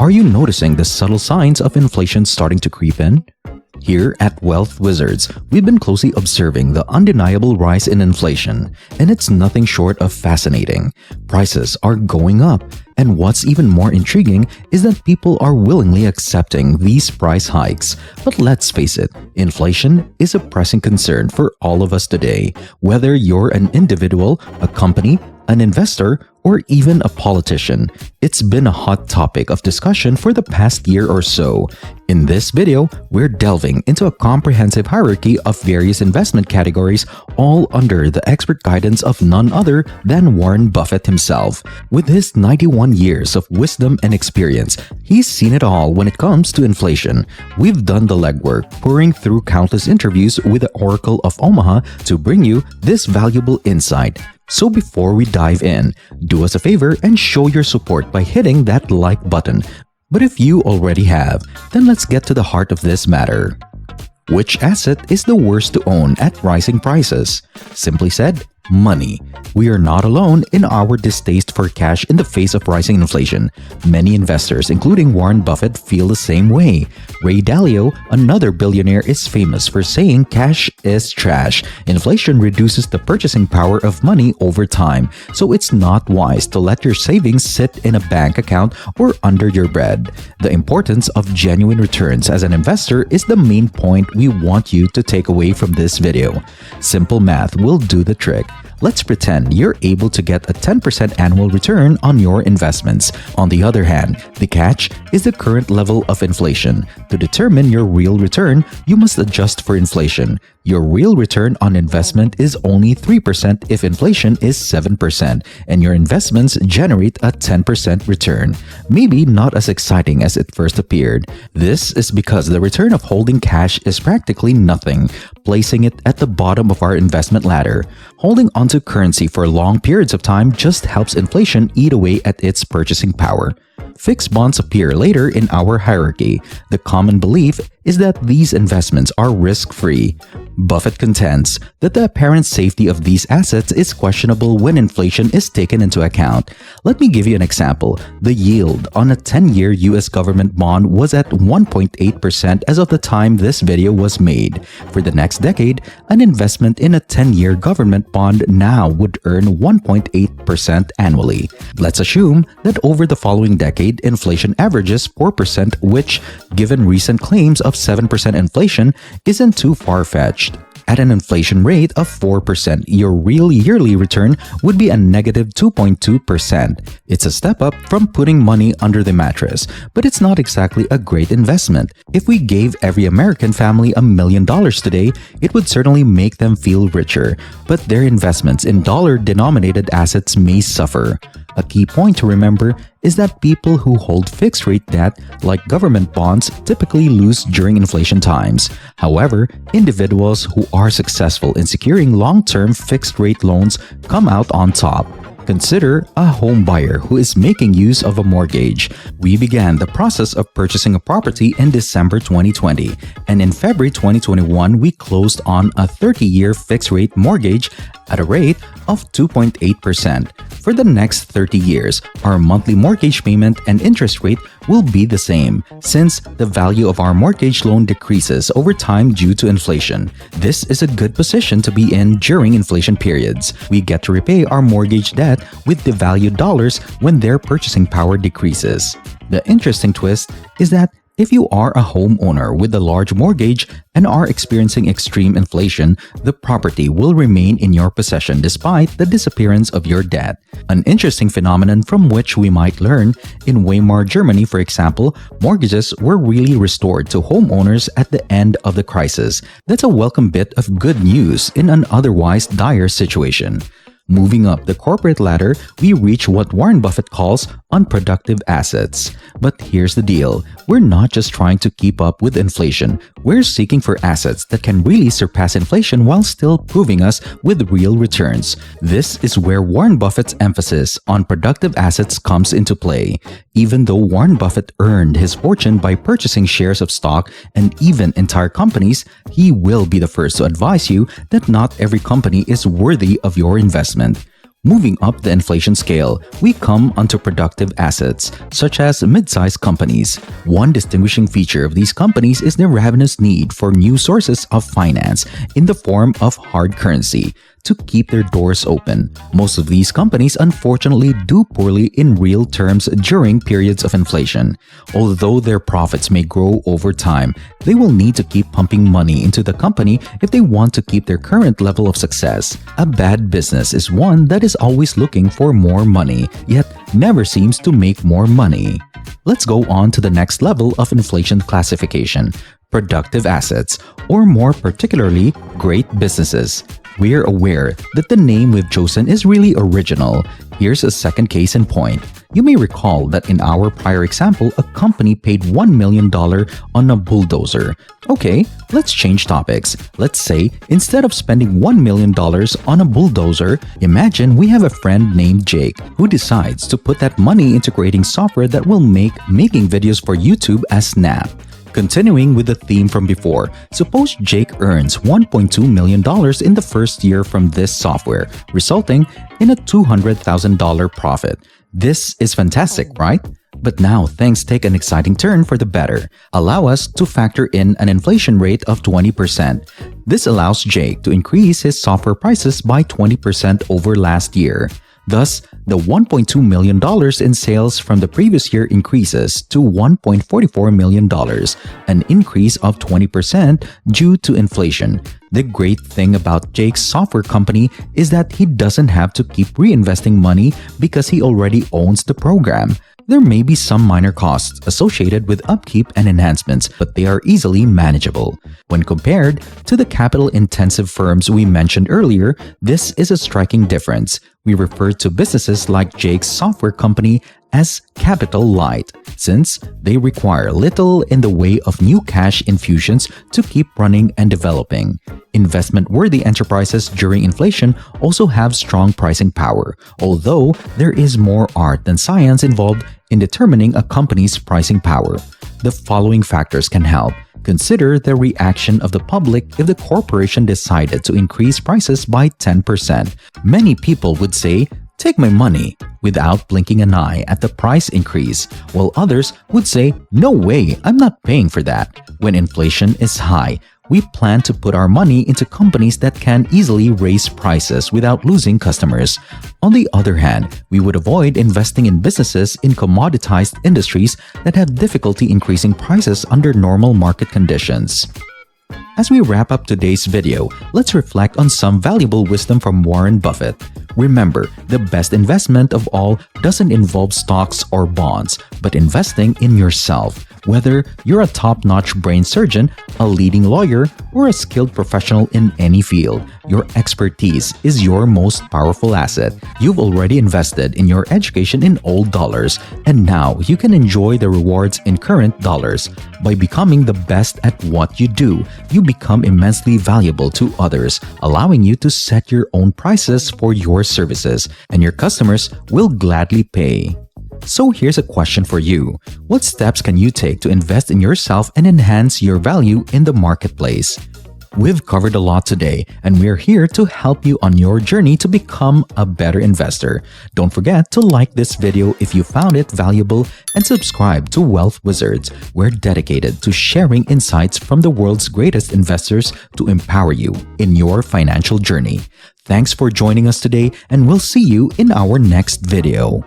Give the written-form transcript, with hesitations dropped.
Are you noticing the subtle signs of inflation starting to creep in? Here at Wealth Wizards, we've been closely observing the undeniable rise in inflation, and it's nothing short of fascinating. Prices are going up, and what's even more intriguing is that people are willingly accepting these price hikes. But let's face it, inflation is a pressing concern for all of us today, whether you're an individual, a company, an investor, or even a politician. It's been a hot topic of discussion for the past year or so. In this video, we're delving into a comprehensive hierarchy of various investment categories, all under the expert guidance of none other than Warren Buffett himself. With his 91 years of wisdom and experience, he's seen it all when it comes to inflation. We've done the legwork, pouring through countless interviews with the Oracle of Omaha to bring you this valuable insight. So before we dive in, do us a favor and show your support by hitting that like button. But if you already have, then let's get to the heart of this matter. Which asset is the worst to own at rising prices? Simply said, money. We are not alone in our distaste for cash in the face of rising inflation. Many investors, including Warren Buffett, feel the same way. Ray Dalio, another billionaire, is famous for saying cash is trash. Inflation reduces the purchasing power of money over time, so it's not wise to let your savings sit in a bank account or under your bed. The importance of genuine returns as an investor is the main point we want you to take away from this video. Simple math will do the trick. Let's pretend you're able to get a 10% annual return on your investments. On the other hand, the catch is the current level of inflation. To determine your real return, you must adjust for inflation. Your real return on investment is only 3% if inflation is 7%, and your investments generate a 10% return. Maybe not as exciting as it first appeared. This is because the return of holding cash is practically nothing, placing it at the bottom of our investment ladder. Holding onto currency for long periods of time just helps inflation eat away at its purchasing power. Fixed bonds appear later in our hierarchy. The common belief is that these investments are risk-free. Buffett contends that the apparent safety of these assets is questionable when inflation is taken into account. Let me give you an example. The yield on a 10-year US government bond was at 1.8% as of the time this video was made. For the next decade, an investment in a 10-year government bond now would earn 1.8% annually. Let's assume that over the following decade, inflation averages 4%, which, given recent claims of 7% inflation, isn't too far-fetched. At an inflation rate of 4%, your real yearly return would be a negative 2.2%. It's a step up from putting money under the mattress, but it's not exactly a great investment. If we gave every American family $1 million today, it would certainly make them feel richer, but their investments in dollar-denominated assets may suffer. A key point to remember is that people who hold fixed-rate debt, like government bonds, typically lose during inflation times. However, individuals who are successful in securing long-term fixed-rate loans come out on top. Consider a home buyer who is making use of a mortgage. We began the process of purchasing a property in December 2020, and in February 2021, we closed on a 30-year fixed-rate mortgage at a rate of 2.8%. For the next 30 years, our monthly mortgage payment and interest rate will be the same, since the value of our mortgage loan decreases over time due to inflation. This is a good position to be in during inflation periods. We get to repay our mortgage debt with devalued dollars when their purchasing power decreases. The interesting twist is that if you are a homeowner with a large mortgage and are experiencing extreme inflation, the property will remain in your possession despite the disappearance of your debt. An interesting phenomenon from which we might learn: in Weimar, Germany, for example, mortgages were really restored to homeowners at the end of the crisis. That's a welcome bit of good news in an otherwise dire situation. Moving up the corporate ladder, we reach what Warren Buffett calls unproductive assets. But here's the deal. We're not just trying to keep up with inflation. We're seeking for assets that can really surpass inflation while still proving us with real returns. This is where Warren Buffett's emphasis on productive assets comes into play. Even though Warren Buffett earned his fortune by purchasing shares of stock and even entire companies, he will be the first to advise you that not every company is worthy of your investment. Moving up the inflation scale, we come onto productive assets, such as mid-sized companies. One distinguishing feature of these companies is their ravenous need for new sources of finance in the form of hard currency to keep their doors open. Most of these companies unfortunately do poorly in real terms during periods of inflation. Although their profits may grow over time, they will need to keep pumping money into the company if they want to keep their current level of success. A bad business is one that is always looking for more money, yet never seems to make more money. Let's go on to the next level of inflation classification: productive assets, or more particularly, great businesses. We're aware that the name we've chosen is really original. Here's a second case in point. You may recall that in our prior example, a company paid $1 million on a bulldozer. Okay, let's change topics. Let's say instead of spending $1 million on a bulldozer, imagine we have a friend named Jake who decides to put that money into creating software that will make making videos for YouTube a snap. Continuing with the theme from before, suppose Jake earns $1.2 million in the first year from this software, resulting in a $200,000 profit. This is fantastic, right? But now things take an exciting turn for the better. Allow us to factor in an inflation rate of 20%. This allows Jake to increase his software prices by 20% over last year. Thus, the $1.2 million in sales from the previous year increases to $1.44 million, an increase of 20% due to inflation. The great thing about Jake's software company is that he doesn't have to keep reinvesting money because he already owns the program. There may be some minor costs associated with upkeep and enhancements, but they are easily manageable. When compared to the capital-intensive firms we mentioned earlier, this is a striking difference. We refer to businesses like Jake's software company as capital light, since they require little in the way of new cash infusions to keep running and developing. Investment-worthy enterprises during inflation also have strong pricing power, although there is more art than science involved in determining a company's pricing power. The following factors can help. Consider the reaction of the public if the corporation decided to increase prices by 10%. Many people would say, "Take my money," without blinking an eye at the price increase, while others would say, "No way, I'm not paying for that." When inflation is high, we plan to put our money into companies that can easily raise prices without losing customers. On the other hand, we would avoid investing in businesses in commoditized industries that have difficulty increasing prices under normal market conditions. As we wrap up today's video, let's reflect on some valuable wisdom from Warren Buffett. Remember, the best investment of all doesn't involve stocks or bonds, but investing in yourself. Whether you're a top-notch brain surgeon, a leading lawyer, or a skilled professional in any field, your expertise is your most powerful asset. You've already invested in your education in old dollars, and now you can enjoy the rewards in current dollars. By becoming the best at what you do, you become immensely valuable to others, allowing you to set your own prices for your services, and your customers will gladly pay. So here's a question for you. What steps can you take to invest in yourself and enhance your value in the marketplace? We've covered a lot today, and we're here to help you on your journey to become a better investor. Don't forget to like this video if you found it valuable and subscribe to Wealth Wizards. We're dedicated to sharing insights from the world's greatest investors to empower you in your financial journey. Thanks for joining us today, and we'll see you in our next video.